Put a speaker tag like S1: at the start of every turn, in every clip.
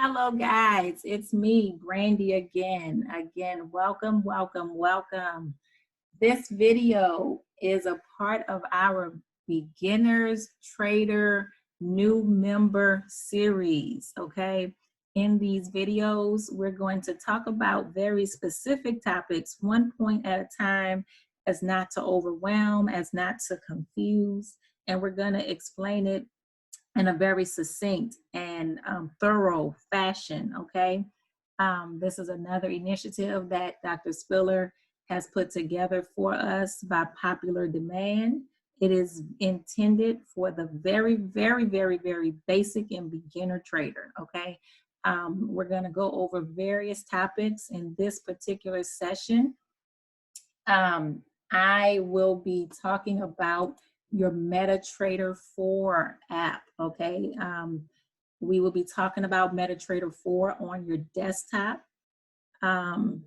S1: Hello guys, it's me, Brandy again. Welcome, welcome, welcome. This video is a part of our beginners trader new member series, okay? In these videos, we're going to talk about very specific topics, one point at a time, as not to overwhelm, as not to confuse, and we're going to explain it in a very succinct and thorough fashion, okay? This is another initiative that Dr. Spiller has put together for us by popular demand. It is intended for the very, very, very, very basic and beginner trader, okay? We're gonna go over various topics in this particular session. I will be talking about your Metatrader 4 app, okay? We will be talking about Metatrader 4 on your desktop, on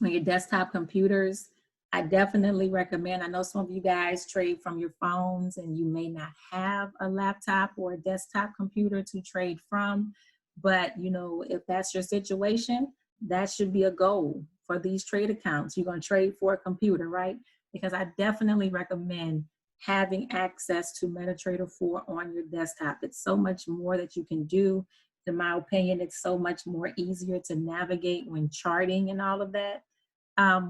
S1: your desktop computers. I definitely recommend, I know some of you guys trade from your phones and you may not have a laptop or a desktop computer to trade from, but you know, if that's your situation, that should be a goal for these trade accounts. You're going to trade for a computer, right? Because I definitely recommend having access to Metatrader 4 on your desktop. It's so much more that you can do. In my opinion, it's so much more easier to navigate when charting and all of that.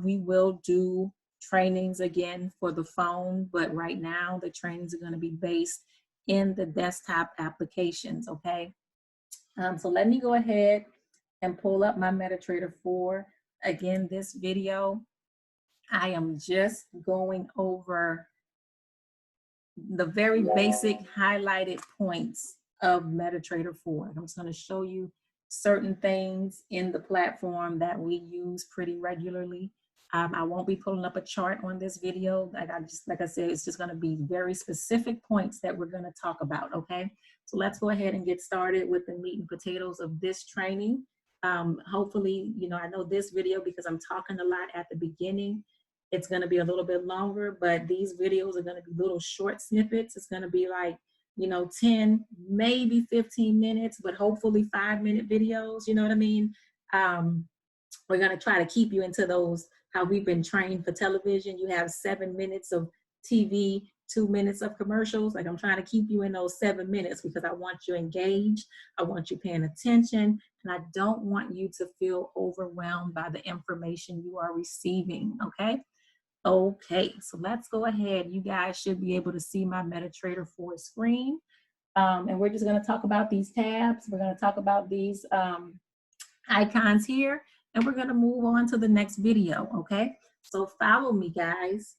S1: We will do trainings again for the phone, but right now the trainings are going to be based in the desktop applications, okay? So let me go ahead and pull up my Metatrader 4. Again, this video, I am just going over the very basic highlighted points of Metatrader 4. I'm just going to show you certain things in the platform that we use pretty regularly. I won't be pulling up a chart on this video. Like I said, it's just going to be very specific points that we're going to talk about, okay? So let's go ahead and get started with the meat and potatoes of this training. Hopefully, you know, I know this video, because I'm talking a lot at the beginning, it's going to be a little bit longer, but these videos are going to be little short snippets. It's going to be like, you know, 10, maybe 15 minutes, but hopefully 5-minute videos, you know what I mean? We're going to try to keep you into those, how we've been trained for television. You have 7 minutes of TV, 2 minutes of commercials. Like, I'm trying to keep you in those 7 minutes because I want you engaged. I want you paying attention, and I don't want you to feel overwhelmed by the information you are receiving, okay? Okay, so let's go ahead. You guys should be able to see my Metatrader 4 screen. And we're just going to talk about these tabs. We're going to talk about these icons here, and we're going to move on to the next video, okay? So follow me, guys.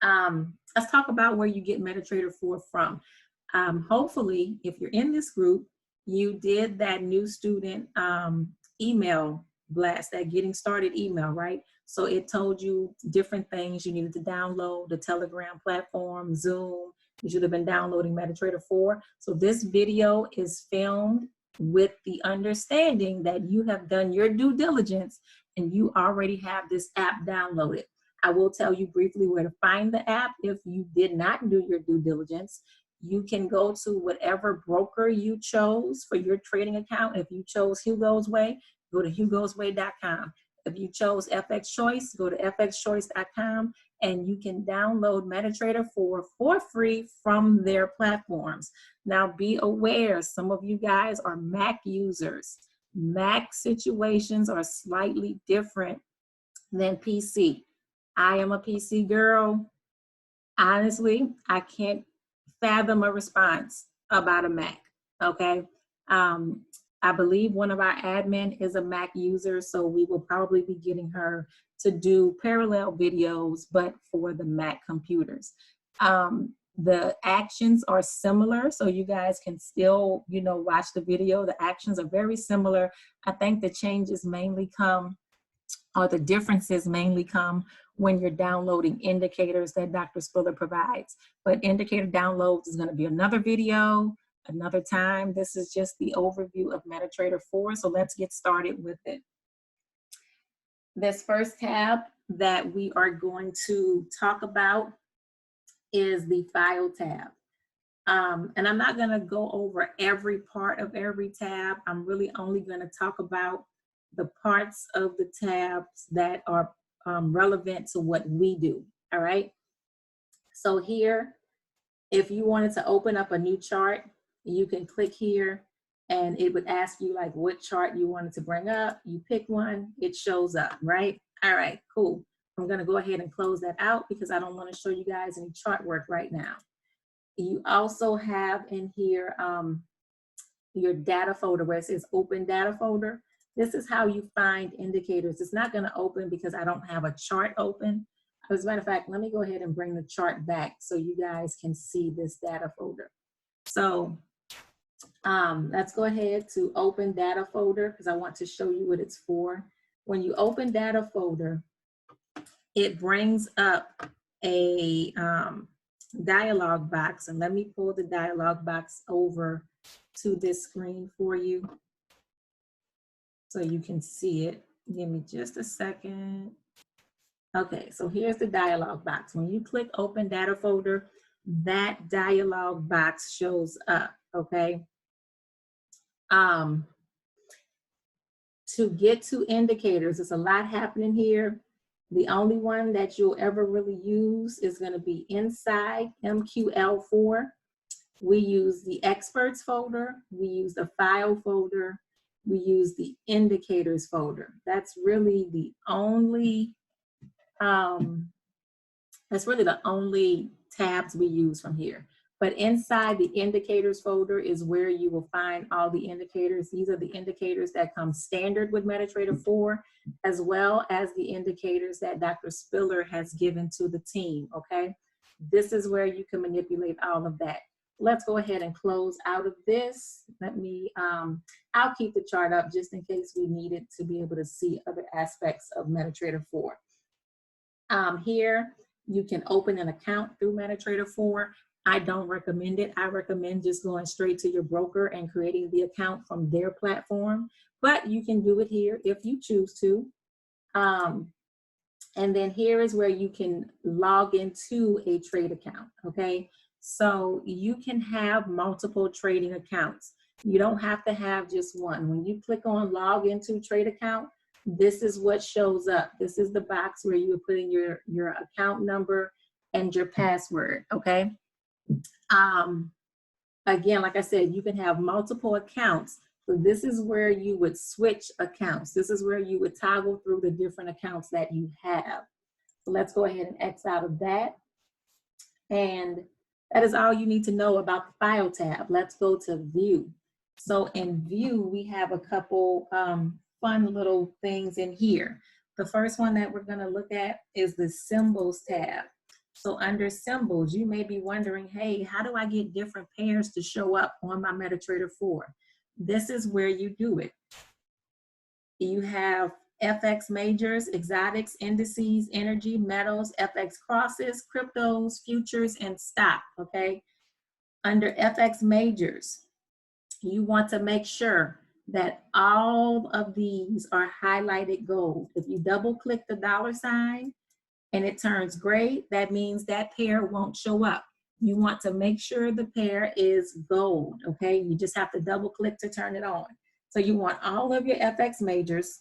S1: Let's talk about where you get Metatrader 4 from. Hopefully, if you're in this group, you did that new student email blast, that getting started email, right? So it told you different things you needed to download, the Telegram platform, Zoom. You should have been downloading Metatrader 4. So this video is filmed with the understanding that you have done your due diligence and you already have this app downloaded. I will tell you briefly where to find the app if you did not do your due diligence. You can go to whatever broker you chose for your trading account. If you chose Hugo's Way, go to hugosway.com. If you chose FX Choice, go to fxchoice.com, and you can download Metatrader 4 for free from their platforms. Now be aware, some of you guys are Mac users. Mac situations are slightly different than PC. I am a PC girl. Honestly, I can't fathom a response about a Mac, okay? I believe one of our admin is a Mac user, so we will probably be getting her to do parallel videos, but for the Mac computers. The actions are similar, so you guys can still, you know, watch the video. The actions are very similar. I think the changes mainly come, or the differences mainly come when you're downloading indicators that Dr. Spiller provides. But indicator downloads is going to be another video, another time. This is just the overview of Metatrader 4, so let's get started with it. This first tab that we are going to talk about is the File tab. And I'm not gonna go over every part of every tab. I'm really only gonna talk about the parts of the tabs that are relevant to what we do, all right? So here, if you wanted to open up a new chart, you can click here and it would ask you like what chart you wanted to bring up. You pick one, it shows up, right? All right, cool. I'm gonna go ahead and close that out because I don't wanna show you guys any chart work right now. You also have in here your data folder where it says open data folder. This is how you find indicators. It's not gonna open because I don't have a chart open. As a matter of fact, let me go ahead and bring the chart back so you guys can see this data folder. So let's go ahead to open data folder because I want to show you what it's for. When you open data folder, it brings up a dialog box, and let me pull the dialog box over to this screen for you so you can see it. Give me just a second. Okay, so here's the dialog box. When you click open data folder, that dialog box shows up, okay? To get to indicators, there's a lot happening here. The only one that you'll ever really use is gonna be inside MQL4. We use the experts folder, we use the file folder, we use the indicators folder. That's really the only tabs we use from here. But inside the indicators folder is where you will find all the indicators. These are the indicators that come standard with Metatrader 4, as well as the indicators that Dr. Spiller has given to the team, okay? This is where you can manipulate all of that. Let's go ahead and close out of this. Let me, I'll keep the chart up just in case we need it to be able to see other aspects of Metatrader 4. Here, you can open an account through Metatrader 4. I don't recommend it. I recommend just going straight to your broker and creating the account from their platform, but you can do it here if you choose to. And then here is where you can log into a trade account, okay? So you can have multiple trading accounts. You don't have to have just one. When you click on log into trade account, this is what shows up. This is the box where you would put in your account number and your password, okay? Again, like I said, you can have multiple accounts. So this is where you would switch accounts. This is where you would toggle through the different accounts that you have. So let's go ahead and X out of that. And that is all you need to know about the file tab. Let's go to view. So in view, we have a couple fun little things in here. The first one that we're gonna look at is the symbols tab. So under symbols, you may be wondering, hey, how do I get different pairs to show up on my Metatrader 4? This is where you do it. You have FX majors, exotics, indices, energy, metals, FX crosses, cryptos, futures, and stock, okay? Under FX majors, you want to make sure that all of these are highlighted gold. If you double click the dollar sign and it turns gray, that means that pair won't show up. You want to make sure the pair is gold, okay? You just have to double click to turn it on. So you want all of your FX majors.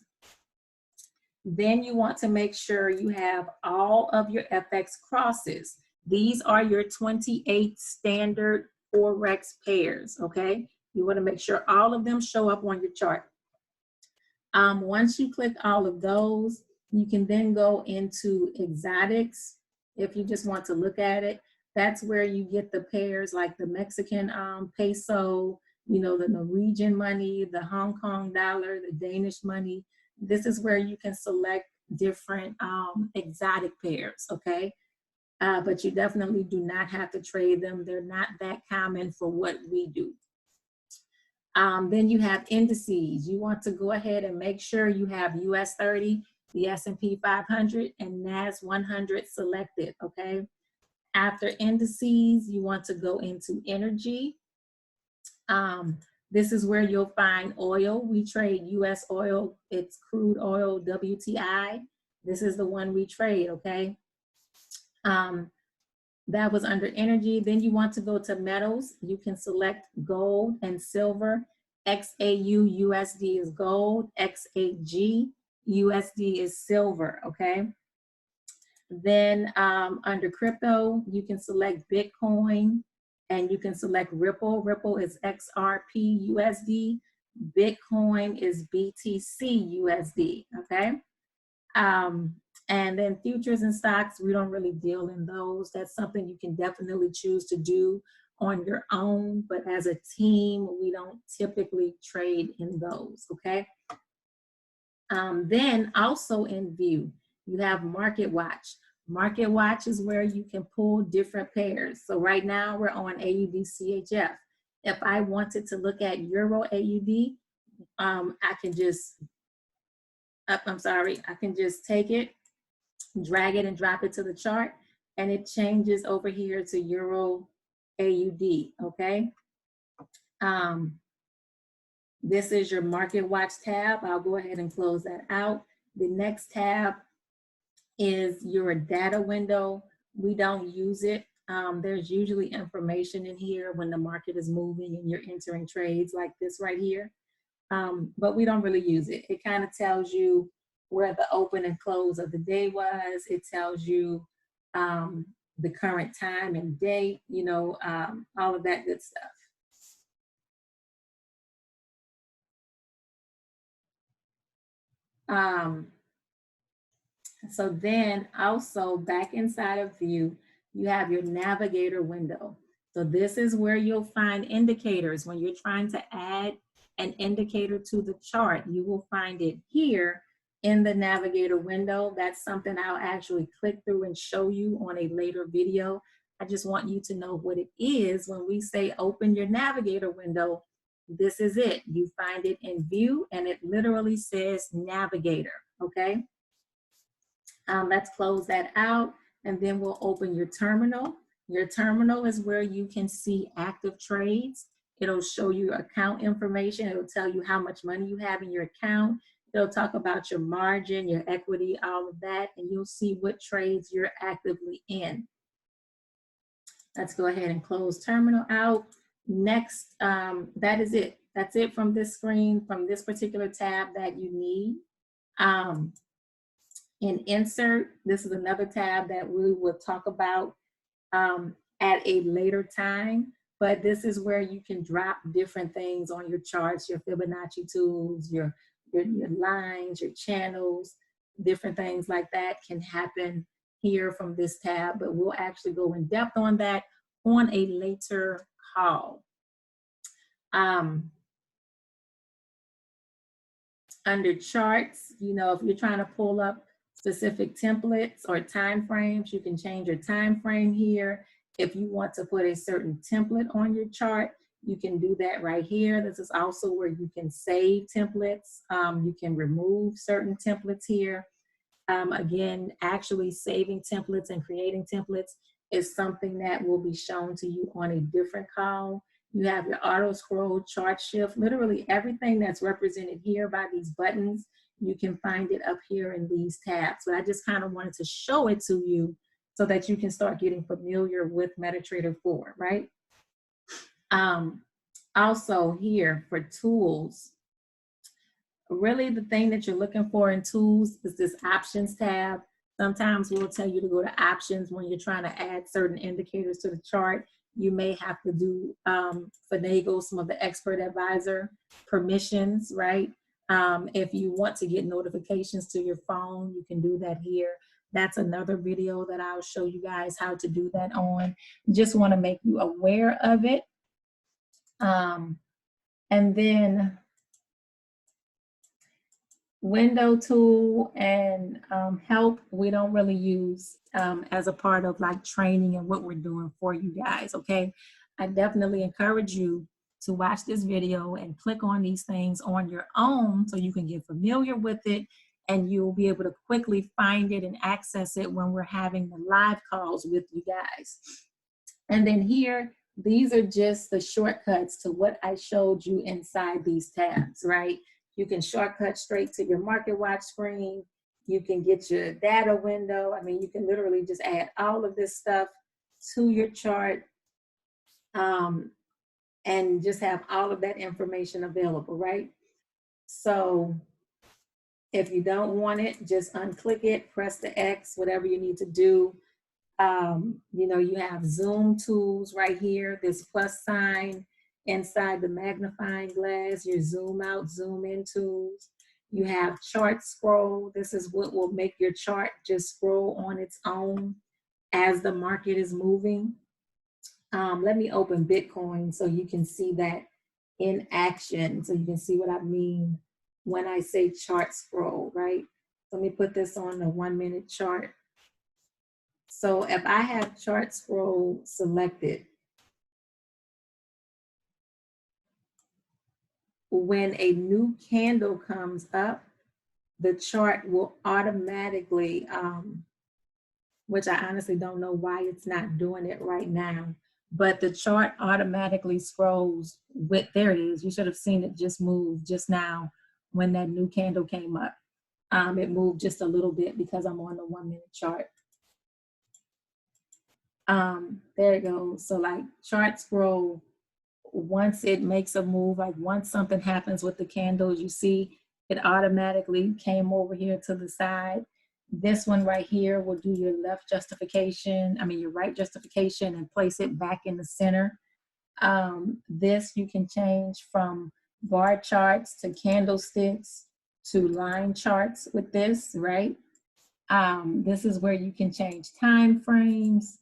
S1: Then you want to make sure you have all of your FX crosses. These are your 28 standard Forex pairs, okay? You want to make sure all of them show up on your chart. Once you click all of those, you can then go into exotics. If you just want to look at it, that's where you get the pairs like the Mexican peso, you know, the Norwegian money, the Hong Kong dollar, the Danish money. This is where you can select different exotic pairs, okay? But you definitely do not have to trade them. They're not that common for what we do. Then you have indices. You want to go ahead and make sure you have US 30, the S&P 500, and NAS 100 selected, okay? After indices, you want to go into energy. This is where you'll find oil. We trade US oil. It's crude oil, WTI. This is the one we trade, okay? That was under energy. Then you want to go to metals. You can select gold and silver. XAU USD is gold. XAG USD is silver, okay? Then under crypto, you can select Bitcoin and you can select Ripple. Ripple is XRP USD. Bitcoin is BTC USD, okay? And then futures and stocks, we don't really deal in those. That's something you can definitely choose to do on your own, but as a team, we don't typically trade in those, okay? Then also in view, you have Market Watch. Market Watch is where you can pull different pairs. So right now we're on AUD CHF. If I wanted to look at Euro AUD, I can just, I can just take it, drag it and drop it to the chart, and it changes over here to Euro AUD, okay? This is your Market Watch tab. I'll go ahead and close that out. The next tab is your data window. We don't use it. There's usually information in here when the market is moving and you're entering trades like this right here. But we don't really use it. It kind of tells you where the open and close of the day was. It tells you the current time and date, you know, all of that good stuff. So then also back inside of view, you have your navigator window. So this is where you'll find indicators. When you're trying to add an indicator to the chart, you will find it here in the navigator window. That's something I'll actually click through and show you on a later video. I just want you to know what it is. When we say open your navigator window, this is it. You find it in view and it literally says navigator, okay? Let's close that out and then we'll open your terminal. Your terminal is where you can see active trades. It'll show you account information. It'll tell you how much money you have in your account. It'll talk about your margin, your equity, all of that, and you'll see what trades you're actively in. Let's go ahead and close terminal out. Next, that is it. That's it from this screen, from this particular tab that you need. In insert, this is another tab that we will talk about at a later time, but this is where you can drop different things on your charts, your Fibonacci tools, your lines, your channels, different things like that can happen here from this tab, but we'll actually go in depth on that on a later call. Under charts, you know, if you're trying to pull up specific templates or time frames, you can change your time frame here. If you want to put a certain template on your chart, you can do that right here. This is also where you can save templates. You can remove certain templates here. Again, actually saving templates and creating templates is something that will be shown to you on a different call. You have your auto scroll, chart shift, literally everything that's represented here by these buttons, you can find it up here in these tabs. So I just kind of wanted to show it to you so that you can start getting familiar with Metatrader 4, right? Also here for tools, really the thing that you're looking for in tools is this options tab. Sometimes we'll tell you to go to options when you're trying to add certain indicators to the chart. You may have to do finagle some of the expert advisor permissions, right? If you want to get notifications to your phone, you can do that here. That's another video that I'll show you guys how to do that on. Just want to make you aware of it. And then window tool and help, we don't really use as a part of like training and what we're doing for you guys, okay? I definitely encourage you to watch this video and click on these things on your own so you can get familiar with it and you'll be able to quickly find it and access it when we're having the live calls with you guys. And then here, these are just the shortcuts to what I showed you inside these tabs, right? You can shortcut straight to your Market Watch screen. You can get your data window. I mean, you can literally just add all of this stuff to your chart, and just have all of that information available, right? So if you don't want it, just unclick it, press the X, whatever you need to do. You know, you have zoom tools right here, this plus sign inside the magnifying glass, your zoom out, zoom in tools. You have chart scroll. This is what will make your chart just scroll on its own as the market is moving. Let me open Bitcoin so you can see that in action, so you can see what I mean when I say chart scroll, right? Let me put this on the 1 minute chart. So if I have chart scroll selected, when a new candle comes up, the chart will automatically, which I honestly don't know why it's not doing it right now, but the chart automatically scrolls with, there it is. You should have seen it just move just now when that new candle came up. It moved just a little bit because I'm on the 1 minute chart. There it goes. So like chart scroll, once it makes a move, like once something happens with the candles, you see it automatically came over here to the side. This one right here will do your left justification, your right justification, and place it back in the center. This you can change from bar charts to candlesticks to line charts with this, right? This is where you can change time frames.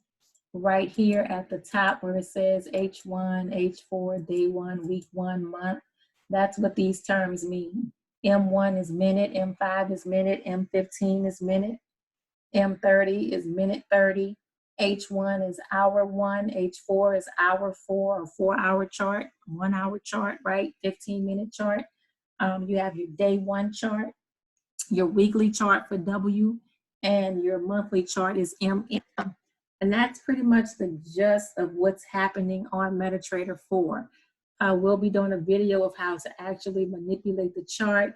S1: Right here at the top where it says H1, H4, day 1, week 1, month. That's what these terms mean. M1 is minute, M5 is minute, M15 is minute, M30 is minute 30, H1 is hour 1, H4 is hour 4 or 4 hour chart, 1 hour chart, right? 15-minute chart. You have your day 1 chart, your weekly chart for W, and your monthly chart is MM. And that's pretty much the gist of what's happening on Metatrader 4. We'll be doing a video of how to actually manipulate the chart,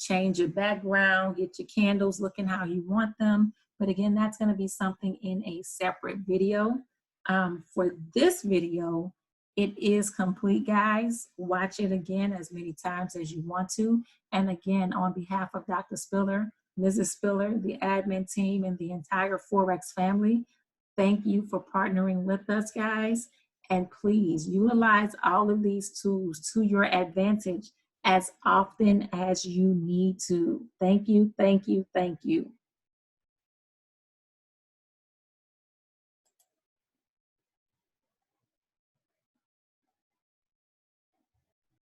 S1: change your background, get your candles looking how you want them. But again, that's going to be something in a separate video. For this video, it is complete, guys. Watch it again as many times as you want to. And again, on behalf of Dr. Spiller, Mrs. Spiller, the admin team, and the entire Forex family, thank you for partnering with us, guys. And please utilize all of these tools to your advantage as often as you need to. Thank you, thank you, thank you.